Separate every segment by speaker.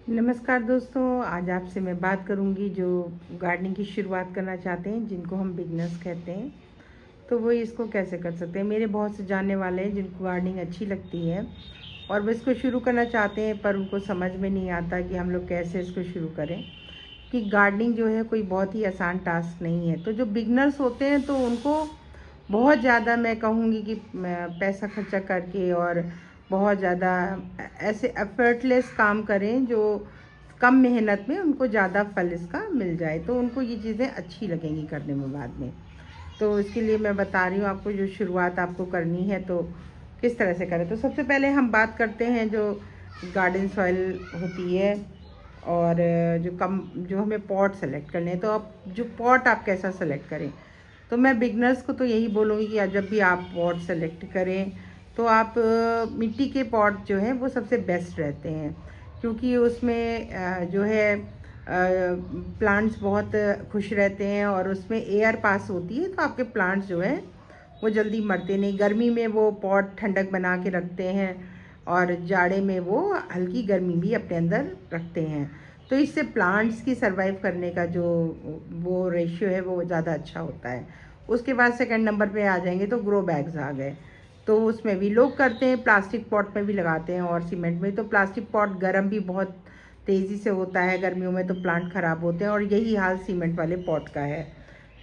Speaker 1: नमस्कार दोस्तों, आज आपसे मैं बात करूंगी जो गार्डनिंग की शुरुआत करना चाहते हैं, जिनको हम बिगनर्स कहते हैं। तो वो इसको कैसे कर सकते हैं। मेरे बहुत से जानने वाले हैं जिनको गार्डनिंग अच्छी लगती है और वो इसको शुरू करना चाहते हैं, पर उनको समझ में नहीं आता कि हम लोग कैसे इसको शुरू करें, कि गार्डनिंग जो है कोई बहुत ही आसान टास्क नहीं है। तो जो बिगनर्स होते हैं तो उनको बहुत ज़्यादा, मैं कहूँगी कि पैसा खर्चा करके और बहुत ज़्यादा ऐसे एफर्टलेस काम करें जो कम मेहनत में उनको ज़्यादा फल इसका मिल जाए, तो उनको ये चीज़ें अच्छी लगेंगी करने में बाद में। तो इसके लिए मैं बता रही हूँ आपको, जो शुरुआत आपको करनी है तो किस तरह से करें। तो सबसे पहले हम बात करते हैं जो गार्डन सॉइल होती है, और जो हमें पॉट सेलेक्ट करने हैं। तो आप जो पॉट आप कैसा सेलेक्ट करें, तो मैं बिगनर्स को तो यही बोलूँगी कि जब भी आप पॉट सेलेक्ट करें तो आप मिट्टी के पॉट जो हैं वो सबसे बेस्ट रहते हैं, क्योंकि उसमें जो है प्लांट्स बहुत खुश रहते हैं और उसमें एयर पास होती है, तो आपके प्लांट्स जो हैं वो जल्दी मरते नहीं। गर्मी में वो पॉट ठंडक बना के रखते हैं और जाड़े में वो हल्की गर्मी भी अपने अंदर रखते हैं। तो इससे प्लांट्स की सर्वाइव करने का जो वो रेशियो है वो ज़्यादा अच्छा होता है। उसके बाद सेकंड नंबर पे आ जाएंगे तो ग्रो बैग्स आ गए। तो उसमें भी लोग करते हैं, प्लास्टिक पॉट में भी लगाते हैं और सीमेंट में। तो प्लास्टिक पॉट गर्म भी बहुत तेज़ी से होता है गर्मियों में, तो प्लांट ख़राब होते हैं, और यही हाल सीमेंट वाले पॉट का है।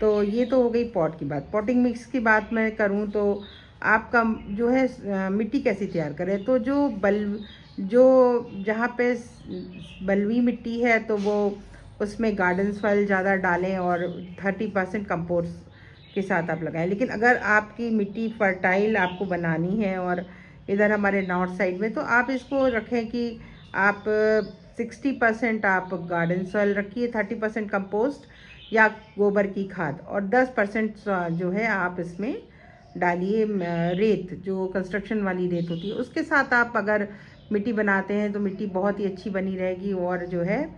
Speaker 1: तो ये तो हो गई पॉट की बात। पॉटिंग मिक्स की बात मैं करूँ तो आपका जो है मिट्टी कैसी तैयार करें। तो जो जहाँ पे बलुई मिट्टी है तो वो उसमें गार्डन सॉइल ज़्यादा डालें और 30% कंपोस्ट के साथ आप लगाएं। लेकिन अगर आपकी मिट्टी फर्टाइल आपको बनानी है, और इधर हमारे नॉर्थ साइड में, तो आप इसको रखें कि आप 60% आप गार्डन सॉइल रखिए, 30% कंपोस्ट या गोबर की खाद, और 10% जो है आप इसमें डालिए रेत, जो कंस्ट्रक्शन वाली रेत होती है उसके साथ। आप अगर मिट्टी बनाते हैं तो मिट्टी बहुत ही अच्छी बनी रहेगी, और जो है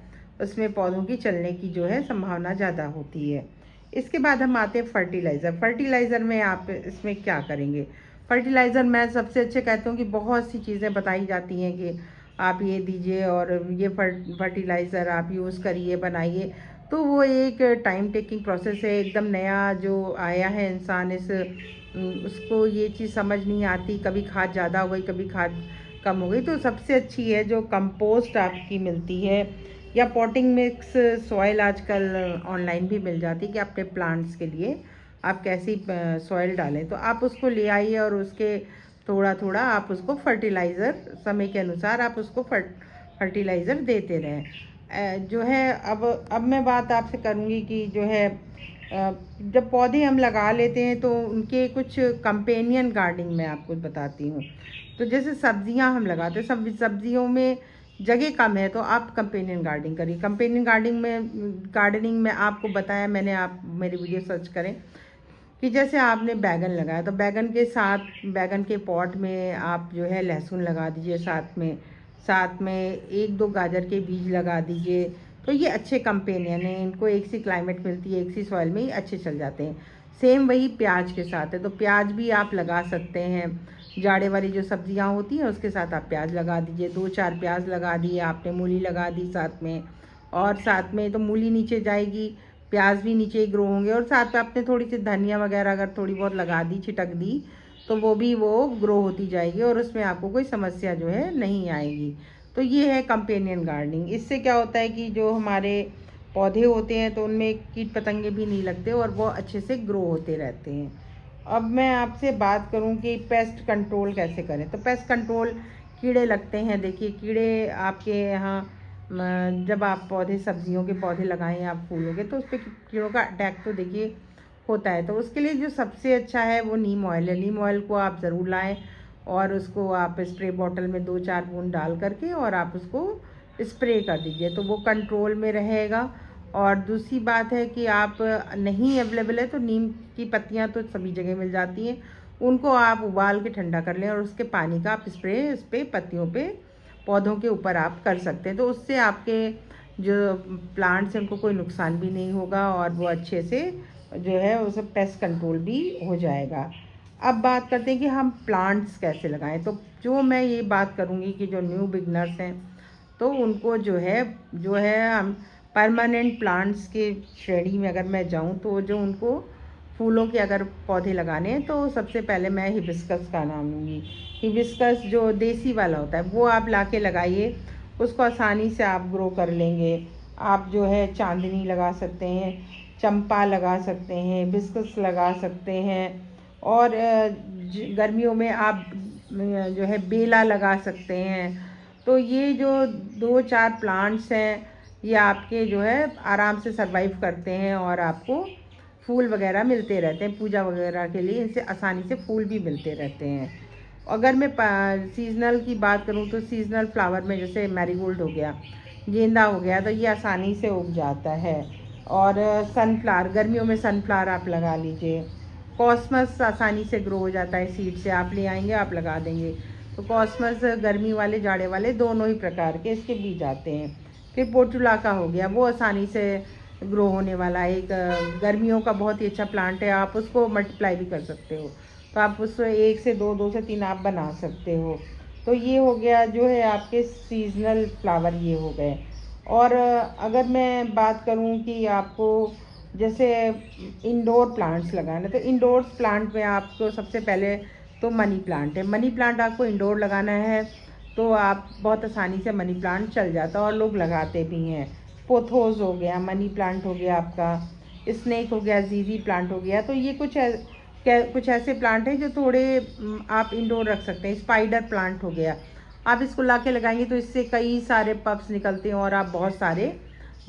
Speaker 1: उसमें पौधों की चलने की जो है संभावना ज़्यादा होती है। इसके बाद हम आते हैं फर्टिलाइज़र। फर्टिलाइज़र में आप इसमें क्या करेंगे। फर्टिलाइज़र मैं सबसे अच्छे कहती हूँ कि बहुत सी चीज़ें बताई जाती हैं कि आप ये दीजिए और ये फर्टिलाइज़र आप यूज़ करिए, बनाइए। तो वो एक टाइम टेकिंग प्रोसेस है। एकदम नया जो आया है इंसान, उसको ये चीज़ समझ नहीं आती, कभी खाद ज़्यादा हो गई, कभी खाद कम हो गई। तो सबसे अच्छी है जो कंपोस्ट आपकी मिलती है, या पॉटिंग मिक्स सॉइल आजकल ऑनलाइन भी मिल जाती है कि अपने प्लांट्स के लिए आप कैसी सॉइल डालें। तो आप उसको ले आइए और उसके थोड़ा थोड़ा आप उसको फर्टिलाइज़र समय के अनुसार आप उसको फर्टिलाइज़र देते रहें। जो है अब मैं बात आपसे करूँगी कि जो है जब पौधे हम लगा लेते हैं तो उनके कुछ कंपेनियन गार्डनिंग मैं आपको बताती हूँ। तो जैसे सब्जियां हम लगाते हैं, सब्जियों में जगह कम है तो आप कंपेनियन गार्डनिंग करिए। कंपेनियन गार्डनिंग में आपको बताया मैंने, आप मेरी वीडियो सर्च करें कि जैसे आपने बैगन लगाया तो बैगन के साथ, बैगन के पॉट में आप जो है लहसुन लगा दीजिए, साथ में एक दो गाजर के बीज लगा दीजिए। तो ये अच्छे कंपेनियन हैं, इनको एक सी क्लाइमेट मिलती है, एक सी सॉइल में ही अच्छे चल जाते हैं। सेम वही प्याज के साथ है, तो प्याज भी आप लगा सकते हैं। जाड़े वाली जो सब्जियां होती हैं उसके साथ आप प्याज लगा दीजिए, 2-4 प्याज लगा दिए आपने, मूली लगा दी साथ में, और साथ में तो मूली नीचे जाएगी, प्याज भी नीचे ही ग्रो होंगे, और साथ में आपने थोड़ी सी धनिया वगैरह अगर थोड़ी बहुत लगा दी, छिटक दी, तो वो भी वो ग्रो होती जाएगी और उसमें आपको कोई समस्या जो है नहीं आएगी। तो ये है कंपेनियन गार्डनिंग। इससे क्या होता है कि जो हमारे पौधे होते हैं तो उनमें कीट पतंगे भी नहीं लगते और वो अच्छे से ग्रो होते रहते हैं। अब मैं आपसे बात करूं कि पेस्ट कंट्रोल कैसे करें। तो पेस्ट कंट्रोल, कीड़े लगते हैं। देखिए, कीड़े आपके यहाँ जब आप पौधे, सब्जियों के पौधे लगाएं या फूलों के, तो उस पर कीड़ों का अटैक तो देखिए होता है। तो उसके लिए जो सबसे अच्छा है वो नीम ऑयल है। नीम ऑयल को आप ज़रूर लाएं और उसको आप स्प्रे बॉटल में 2-4 बूंद डाल करके और आप उसको स्प्रे कर दीजिए, तो वो कंट्रोल में रहेगा। और दूसरी बात है कि आप नहीं अवेलेबल है तो नीम की पत्तियां तो सभी जगह मिल जाती हैं, उनको आप उबाल के ठंडा कर लें और उसके पानी का आप स्प्रे इस पर पत्तियों पे, पौधों के ऊपर आप कर सकते हैं। तो उससे आपके जो प्लांट्स हैं उनको कोई नुकसान भी नहीं होगा और वो अच्छे से जो है उस पेस्ट कंट्रोल भी हो जाएगा। अब बात करते हैं कि हम प्लांट्स कैसे लगाएं। तो जो मैं ये बात करूँगी कि जो न्यू बिगनर्स हैं तो उनको जो है हम परमानेंट प्लांट्स के श्रेणी में अगर मैं जाऊं तो जो उनको फूलों के अगर पौधे लगाने हैं तो सबसे पहले मैं हिबिस्कस का नाम लूँगी। हिबिस्कस जो देसी वाला होता है वो आप ला के लगाइए, उसको आसानी से आप ग्रो कर लेंगे। आप जो है चांदनी लगा सकते हैं, चंपा लगा सकते हैं, हिबिस्कस लगा सकते हैं, और गर्मियों में आप जो है बेला लगा सकते हैं। तो ये जो 2-4 प्लांट्स हैं ये आपके जो है आराम से सरवाइव करते हैं और आपको फूल वगैरह मिलते रहते हैं। पूजा वगैरह के लिए इनसे आसानी से फूल भी मिलते रहते हैं। अगर मैं सीज़नल की बात करूं तो सीज़नल फ्लावर में जैसे मैरीगोल्ड हो गया, गेंदा हो गया, तो ये आसानी से उग जाता है। और सनफ्लावर, गर्मियों में सनफ्लावर आप लगा लीजिए। कॉस्मस आसानी से ग्रो हो जाता है सीड से, आप ले आएंगे आप लगा देंगे। तो कॉस्मस गर्मी वाले जाड़े वाले दोनों ही प्रकार के इसके बीज आते हैं। फिर पोर्टुलाका हो गया, वो आसानी से ग्रो होने वाला एक गर्मियों का बहुत ही अच्छा प्लांट है। आप उसको मल्टीप्लाई भी कर सकते हो, तो आप उसको 1 से 2, 2 से 3 आप बना सकते हो। तो ये हो गया जो है आपके सीजनल फ्लावर, ये हो गए। और अगर मैं बात करूं कि आपको जैसे इंडोर प्लांट्स लगाना, तो इंडोर प्लांट में आपको सबसे पहले तो मनी प्लांट है। मनी प्लांट आपको इंडोर लगाना है तो आप बहुत आसानी से मनी प्लांट चल जाता है और लोग लगाते भी हैं। पोथोस हो गया, मनी प्लांट हो गया आपका, स्नेक हो गया, जीजी प्लांट हो गया। तो ये कुछ ऐसे प्लांट हैं जो थोड़े आप इंडोर रख सकते हैं। स्पाइडर प्लांट हो गया, आप इसको ला के लगाएंगे तो इससे कई सारे पफ्स निकलते हैं और आप बहुत सारे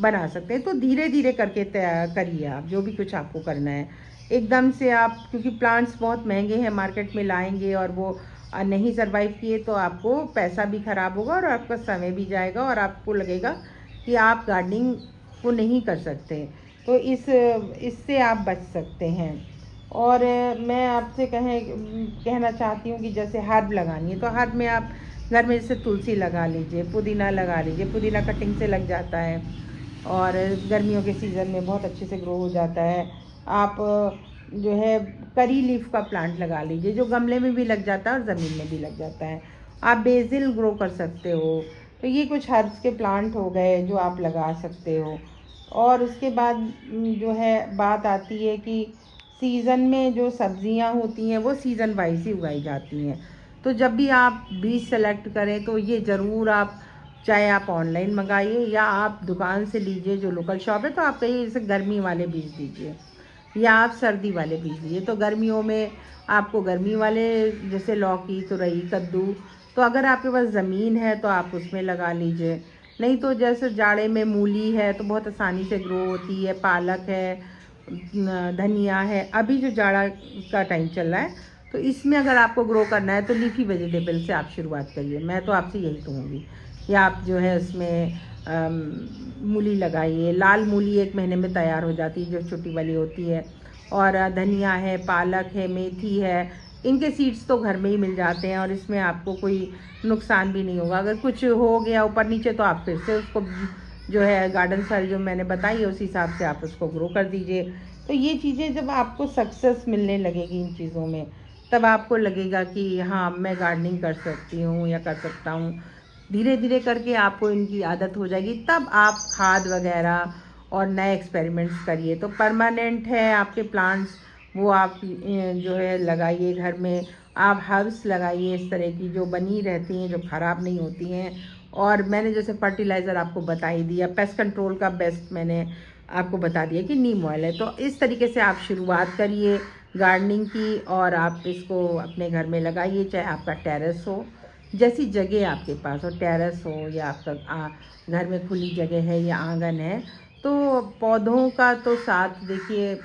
Speaker 1: बना सकते हैं। तो धीरे धीरे करके करिए आप जो भी कुछ आपको करना है। एकदम से आप, क्योंकि प्लांट्स बहुत महंगे हैं, मार्केट में लाएंगे और वो नहीं सर्वाइव किए तो आपको पैसा भी ख़राब होगा और आपका समय भी जाएगा और आपको लगेगा कि आप गार्डनिंग को नहीं कर सकते। तो इससे आप बच सकते हैं। और मैं आपसे कहना चाहती हूँ कि जैसे हर्ब लगानी है तो हर्ब में आप घर में जैसे तुलसी लगा लीजिए, पुदीना लगा लीजिए। पुदीना कटिंग से लग जाता है और गर्मियों के सीज़न में बहुत अच्छे से ग्रो हो जाता है। आप जो है करी लीफ का प्लांट लगा लीजिए, जो गमले में भी लग जाता है और ज़मीन में भी लग जाता है। आप बेसिल ग्रो कर सकते हो। तो ये कुछ हर्ब्स के प्लांट हो गए जो आप लगा सकते हो। और उसके बाद जो है बात आती है कि सीज़न में जो सब्जियां होती हैं वो सीज़न वाइज ही उगाई जाती हैं। तो जब भी आप बीज सेलेक्ट करें तो ये ज़रूर आप, चाहे आप ऑनलाइन मंगाइए या आप दुकान से लीजिए जो लोकल शॉप है, तो आप कहिए जैसे गर्मी वाले बीज दीजिए या आप सर्दी वाले बीज दीजिए। तो गर्मियों में आपको गर्मी वाले जैसे लौकी, तुरई, कद्दू, तो अगर आपके पास ज़मीन है तो आप उसमें लगा लीजिए। नहीं तो जैसे जाड़े में मूली है तो बहुत आसानी से ग्रो होती है, पालक है, धनिया है। अभी जो जाड़ा का टाइम चल रहा है तो इसमें अगर आपको ग्रो करना है तो लीफी वेजिटेबल से आप शुरुआत करिए, मैं तो आपसे यही कहूँगी। या आप जो है उसमें मूली लगाइए। लाल मूली 1 महीने में तैयार हो जाती है, जो छोटी वाली होती है। और धनिया है, पालक है, मेथी है, इनके सीड्स तो घर में ही मिल जाते हैं और इसमें आपको कोई नुकसान भी नहीं होगा। अगर कुछ हो गया ऊपर नीचे तो आप फिर से उसको जो है गार्डन सारी जो मैंने बताई है उस हिसाब से आप उसको ग्रो कर दीजिए। तो ये चीज़ें जब आपको सक्सेस मिलने लगेगी इन चीज़ों में, तब आपको लगेगा कि हाँ मैं गार्डनिंग कर सकती हूँ या कर सकता हूँ। धीरे धीरे करके आपको इनकी आदत हो जाएगी, तब आप खाद वगैरह और नए एक्सपेरिमेंट्स करिए। तो परमानेंट है आपके प्लांट्स, वो आप जो है लगाइए घर में। आप हर्ब्स लगाइए इस तरह की जो बनी रहती हैं, जो ख़राब नहीं होती हैं। और मैंने जैसे फर्टिलाइज़र आपको बता ही दिया, पेस्ट कंट्रोल का बेस्ट मैंने आपको बता दिया कि नीम ऑयल है। तो इस तरीके से आप शुरुआत करिए गार्डनिंग की और आप इसको अपने घर में लगाइए, चाहे आपका टेरेस हो, जैसी जगह आपके पास हो, टेरेस हो या आपका घर में खुली जगह है या आंगन है। तो पौधों का तो साथ देखिए,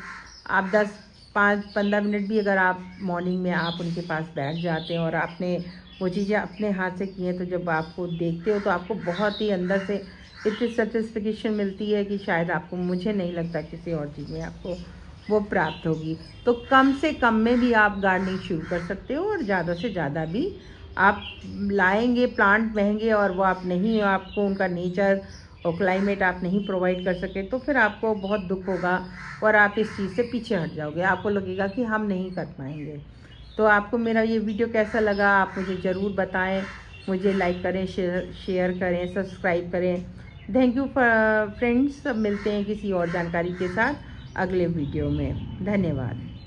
Speaker 1: आप 10-5-15 मिनट भी अगर आप मॉर्निंग में आप उनके पास बैठ जाते हैं और आपने वो चीज़ें अपने हाथ से की हैं, तो जब आपको देखते हो तो आपको बहुत ही अंदर से इतनी सेटिस्फिकेशन मिलती है कि शायद आपको, मुझे नहीं लगता किसी और चीज़ में आपको वो प्राप्त होगी। तो कम से कम में भी आप गार्डनिंग शुरू कर सकते हो और ज़्यादा से ज़्यादा भी आप लाएंगे। प्लांट महंगे और वो आप नहीं, आपको उनका नेचर और क्लाइमेट आप नहीं प्रोवाइड कर सके तो फिर आपको बहुत दुख होगा और आप इस चीज़ से पीछे हट जाओगे। आपको लगेगा कि हम नहीं कर पाएंगे। तो आपको मेरा ये वीडियो कैसा लगा आप मुझे ज़रूर बताएं। मुझे लाइक करें, शेयर करें, सब्सक्राइब करें। Thank you friends. सब मिलते हैं किसी और जानकारी के साथ अगले वीडियो में। धन्यवाद।